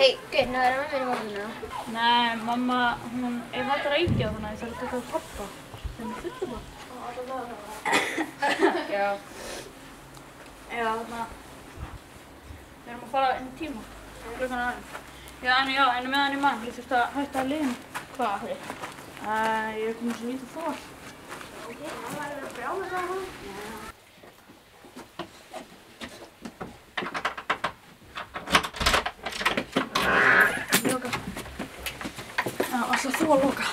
Hei, gauð, náður mamma í morgunna? Nei, mamma, hún er hægt að reykja þannig að ég þarf að taka pappa. Það er fullur það. Já. Já, þannig að við erum að fara inn í tíma. Klukkan aðeins. Já, en með hann í mann. Ég þurfti að hætta að liðin. Hvað? Ég er komið svo lítið þor. Ok, það var að brjála það hann. Ætla þú að loka?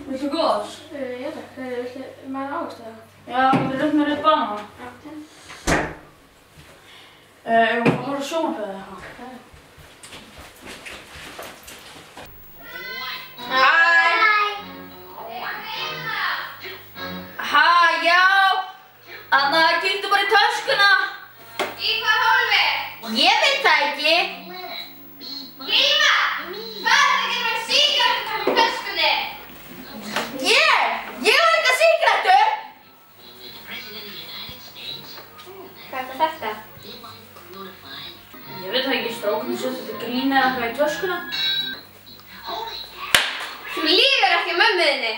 Viltu góðs? Já takk, viltu maður ávist eða? Já, getur rétt með rétt banana. Já, til. Ég var að horfa á sjónvarpið eða eitthvað. Anna, kíktu bara í töskuna. Í hvað hólfi? Ég veit það ekki. Hilma! Hvað er þetta með sígarettur í töskunni? Ég var líka sígarettur. Hvað er þetta? Ég veit það ekki, strákunni setti þetta grín eða eitthvað í töskuna. Þú lýgur ekki mömmu þinni.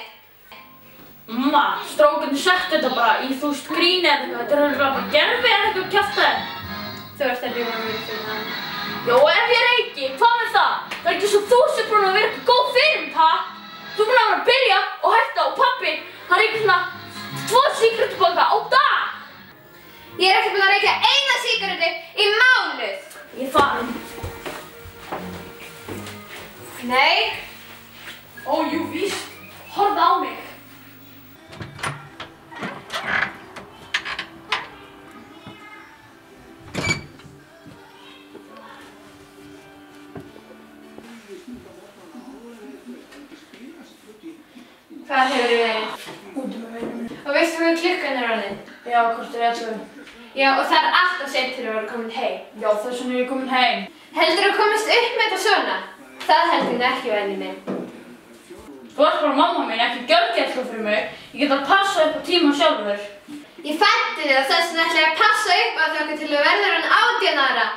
Mamma, strákunni setti þetta bara í grín eða eitthvað. Þetta er bara gerfi eða eitthvað að kjafta þér. Þú ert að ljúga mér fyrir það. Jó, ef ég reyki, hvað með það? Það er ekki svo þú sem búin að vera eitthvað góð fyrir mig, ha? Þú búin að vera að byrja og hætta og pabbi, hann reykir svona 2 sígarettupakka á dag. Ég er ekki búin að reykja eina sígarettu í mánuð. Ég er farin. Nei. Ó, jú, víst. Horfðu á mig. Hvað hefur þið verið? Út með vinum. Og veistu hvað klukkan er orðin? Já, hvort er 11? Já, og það er alltaf seint þegar þú eru komin heim. Já, þess vegna er ég komin heim. Heldur þú komist upp með þetta svona? Það heldur þið ekki, venni minn. Þú ert bara mamma mín, ekki gjörgæsla fyrir mig. Ég get að passa upp á tíma sjálfur. Ég fætti þig að þess vegna ætla ég að passa upp á þig til þú verður hann 18 ára.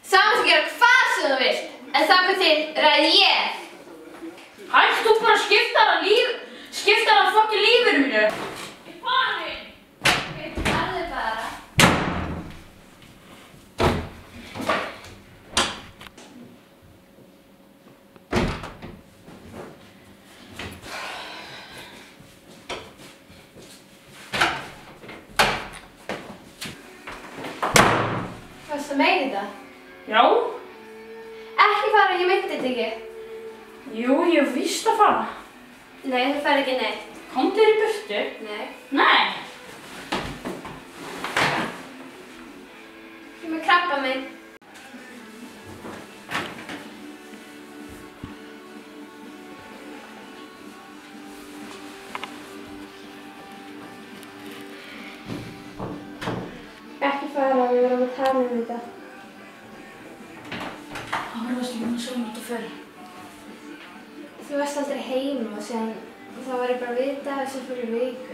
Saman að gera hvað sem þú vilt, en þangað til ræði ég. Hætt þú bara að skipta það fokkin lífinu mínu. Ég er farin. Farðu bara. Varstu að meina þetta? Já? Ekki fara, ég meinti þetta ekki. Jú, ég er víst að fara. Nei, þú ferð ekki neitt. Komdu þér í burtu? Nei. Nei. Ég er með krabba minn. Ekki fara, við verðum að tala þetta. Það varst ekki með svo mikið fyrir. Þú varst aldrei heima og síðan þá var ég bara að vita þessu fyrir viku.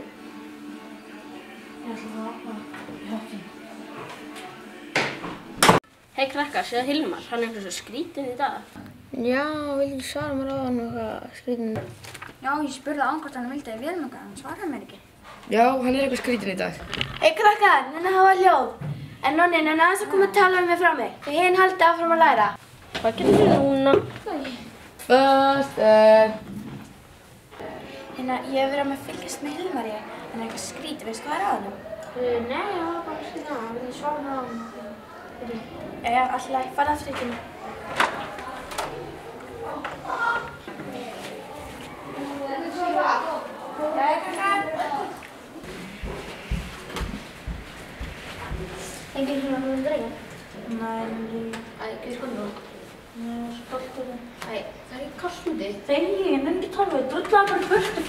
Ég ætla að opna í hoppinu. Hei krakkar, séð Hilmar, hann er eitthvað svo skrítinn í dag. Já, vildi ekki svara mér á hann og eitthvað skrítinn. Já, ég spurði á hann hvort hann vildi að við erum okkar, hann svaraði mér ekki. Já, hann er eitthvað skrítinn í dag. Hei krakkar, nenni að hafa hljóð. En Nonni, nenni aðeins að koma að tala um mig frá mig. Við hinn haldið áfram að læra. Hvað getur þið núna? Buster! Hérna, ég hef verið að fylgjast með Hilmari, hann er eitthvað skrítið, veistu hvað er á honum? Nei, það var bara skrítinn á hann, vildi svara mér á hann. Jæja, alltaf, farðu aftur í tíma. Jæja, krakkar. Enginn svona með drengja? Nei, Æ, getur skoðum það? Nei, svo kallt er það. Æ, það er ekki kalt úti. Þegar ég nenni ekki tala, ég drullaði bara í burtu.